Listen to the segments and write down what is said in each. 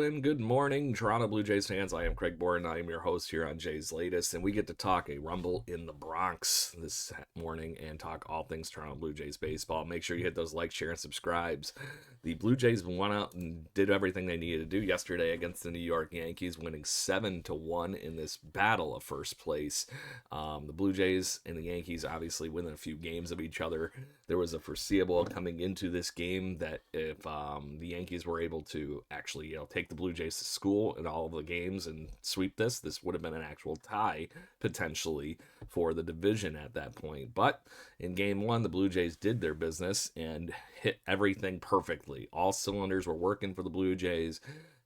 And good morning, Toronto Blue Jays fans. I am Craig Bourne. I am your host here on Jays Latest, and we get to talk a Rumble in the Bronx this morning and talk all things Toronto Blue Jays baseball. Make sure you hit those like, share, and subscribes. The Blue Jays went out and did everything they needed to do yesterday against the New York Yankees, winning 7-1 in this battle of first place. The Blue Jays and the Yankees obviously within a few games of each other. There was a foreseeable coming into this game that if the Yankees were able to actually, take the Blue Jays to school in all of the games and sweep this would have been an actual tie potentially for the division at that point. But in game one, the Blue Jays did their business and hit everything perfectly. All cylinders were working for the Blue Jays,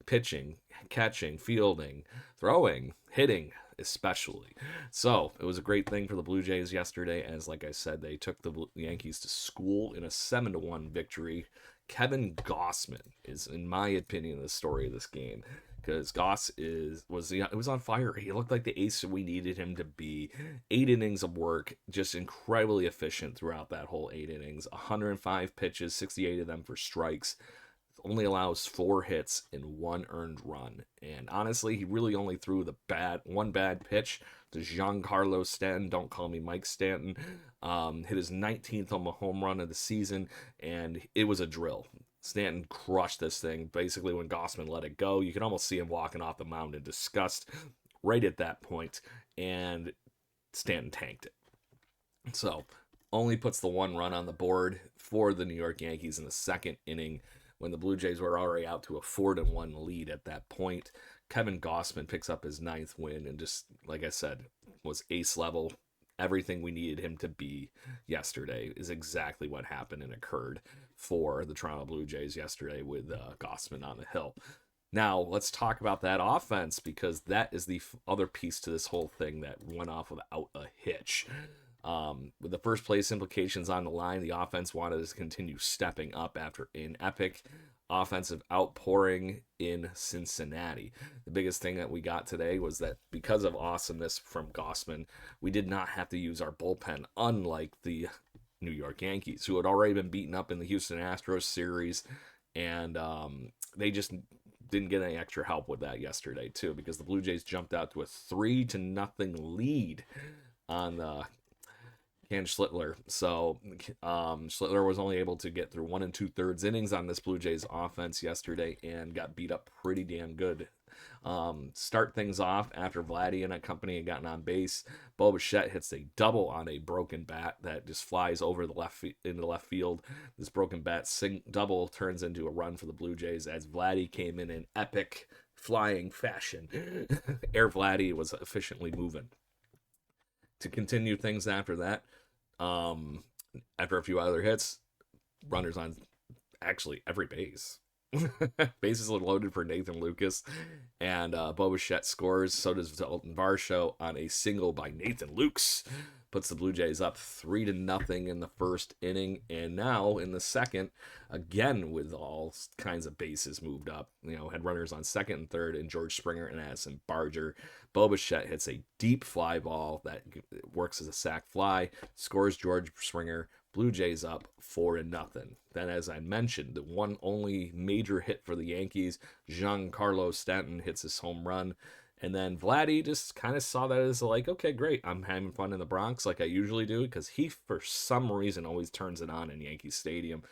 pitching, catching, fielding, throwing, hitting, especially. So it was a great thing for the Blue Jays yesterday, as like I said, they took the Yankees to school in a 7-1 victory. Kevin Gausman is, in my opinion, the story of this game, because Goss was on fire. He looked like the ace we needed him to be. 8 innings of work, just incredibly efficient throughout that whole 8 innings. 105 pitches, 68 of them for strikes. Only allows 4 hits and 1 earned run. And honestly, he really only threw one bad pitch to Giancarlo Stanton. Don't call me Mike Stanton. Hit his 19th home run of the season, and it was a drill. Stanton crushed this thing. Basically, when Gausman let it go, you could almost see him walking off the mound in disgust right at that point, and Stanton tanked it. So, only puts the 1 run on the board for the New York Yankees in the second inning, when the Blue Jays were already out to a 4-1 lead at that point. Kevin Gausman picks up his 9th win and just, like I said, was ace level. Everything we needed him to be yesterday is exactly what happened and occurred for the Toronto Blue Jays yesterday with Gausman on the hill. Now, let's talk about that offense, because that is the other piece to this whole thing that went off without a hitch. With the first place implications on the line, the offense wanted to continue stepping up after an epic offensive outpouring in Cincinnati. The biggest thing that we got today was that because of awesomeness from Gausman, we did not have to use our bullpen, unlike the New York Yankees, who had already been beaten up in the Houston Astros series, and they just didn't get any extra help with that yesterday too, because the Blue Jays jumped out to a 3-0 lead on the Ken Schlittler. So Schlittler was only able to get through 1 2/3 innings on this Blue Jays offense yesterday and got beat up pretty damn good. Start things off after Vladdy and company had gotten on base. Bo Bichette hits a double on a broken bat that just flies over into left field. This broken bat double turns into a run for the Blue Jays as Vladdy came in epic flying fashion. Air Vladdy was efficiently moving. To continue things after that, after a few other hits, runners on actually every base. Bases loaded for Nathan Lucas, and Bo Bichette scores. So does Dalton Varsho on a single by Nathan Lukes. Puts the Blue Jays up 3-0 in the first inning, and now in the second, again with all kinds of bases moved up. Had runners on second and third, and George Springer and Addison Barger. Bo Bichette hits a deep fly ball that works as a sac fly, scores George Springer. Blue Jays up 4-0. Then, as I mentioned, the one only major hit for the Yankees, Giancarlo Stanton hits his home run. And then Vladdy just kind of saw that as like, okay, great, I'm having fun in the Bronx like I usually do, because he, for some reason, always turns it on in Yankee Stadium.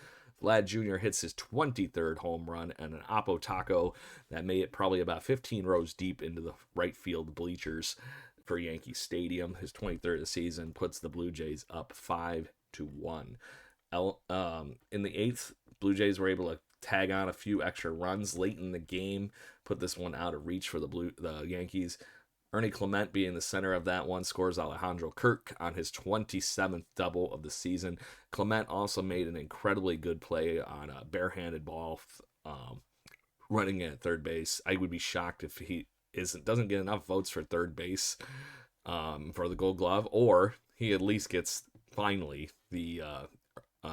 Vlad Jr. hits his 23rd home run and an Oppo Taco that made it probably about 15 rows deep into the right field bleachers for Yankee Stadium. His 23rd of the season puts the Blue Jays up 5-1. In the 8th, Blue Jays were able to tag on a few extra runs late in the game, put this one out of reach for the Yankees. Ernie Clement, being the center of that one, scores Alejandro Kirk on his 27th double of the season. Clement also made an incredibly good play on a barehanded ball, running in at third base. I would be shocked if he doesn't get enough votes for third base for the Gold Glove, or he at least gets finally the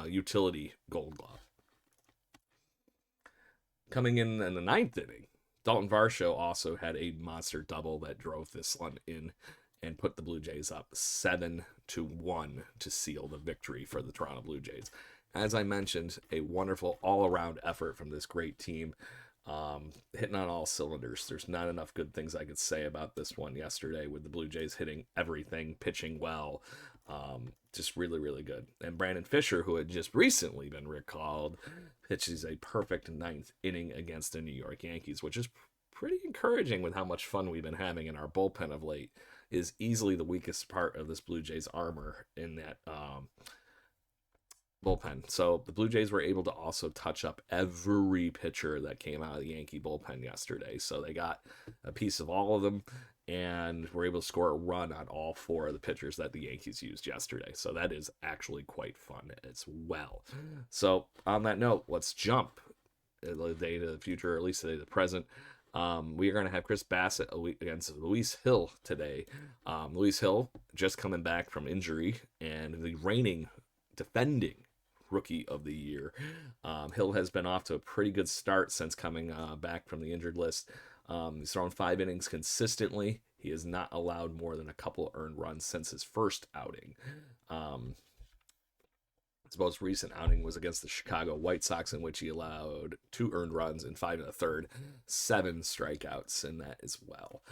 utility Gold Glove. Coming in the 9th inning, Dalton Varsho also had a monster double that drove this one in and put the Blue Jays up 7-1 to seal the victory for the Toronto Blue Jays. As I mentioned, a wonderful all-around effort from this great team. Hitting on all cylinders. There's not enough good things I could say about this one yesterday, with the Blue Jays hitting everything, pitching well. Just really, really good. And Brandon Fisher, who had just recently been recalled, pitches a perfect ninth inning against the New York Yankees, which is pretty encouraging with how much fun we've been having in our bullpen of late. Is easily the weakest part of this Blue Jays armor in that bullpen. So the Blue Jays were able to also touch up every pitcher that came out of the Yankee bullpen yesterday. So they got a piece of all of them and were able to score a run on all four of the pitchers that the Yankees used yesterday. So that is actually quite fun as well. So on that note, let's jump the day to the future, or at least today to the present. We are going to have Chris Bassett against Luis Hill today. Luis Hill just coming back from injury and the reigning, defending Rookie of the Year. Hill has been off to a pretty good start since coming back from the injured list. He's thrown 5 innings consistently. He has not allowed more than a couple earned runs since his first outing. His most recent outing was against the Chicago White Sox, in which he allowed 2 earned runs and 5 in the third, 7 strikeouts in that as well.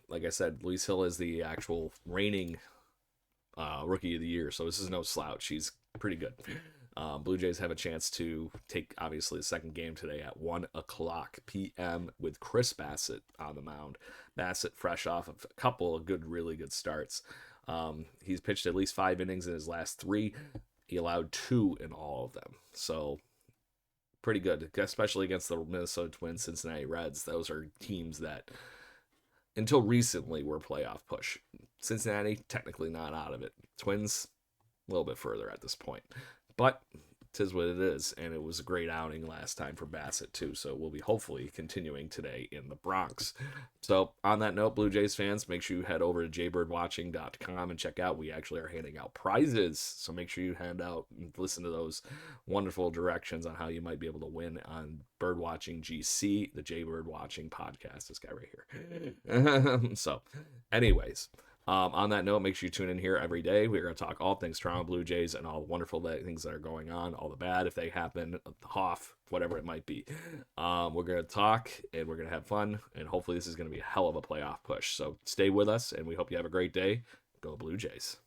Like I said, Luis Hill is the actual reigning Rookie of the Year, so this is no slouch. He's pretty good. Blue Jays have a chance to take, obviously, the second game today at 1 o'clock p.m. with Chris Bassett on the mound. Bassett fresh off of a couple of really good starts. He's pitched at least 5 innings in his last 3. He allowed 2 in all of them. So pretty good, especially against the Minnesota Twins, Cincinnati Reds. Those are teams that, until recently, were playoff push. Cincinnati, technically not out of it. Twins, a little bit further at this point. But it is what it is, and it was a great outing last time for Bassett, too. So we'll be hopefully continuing today in the Bronx. So on that note, Blue Jays fans, make sure you head over to jbirdwatching.com and check out. We actually are handing out prizes, so make sure you hand out and listen to those wonderful directions on how you might be able to win on Birdwatching GC, the Jaybird Watching podcast. This guy right here. So, anyways. On that note, make sure you tune in here every day. We're going to talk all things Toronto Blue Jays and all the wonderful things that are going on, all the bad if they happen, Hoff, whatever it might be. We're going to talk and we're going to have fun, and hopefully this is going to be a hell of a playoff push. So stay with us, and we hope you have a great day. Go Blue Jays.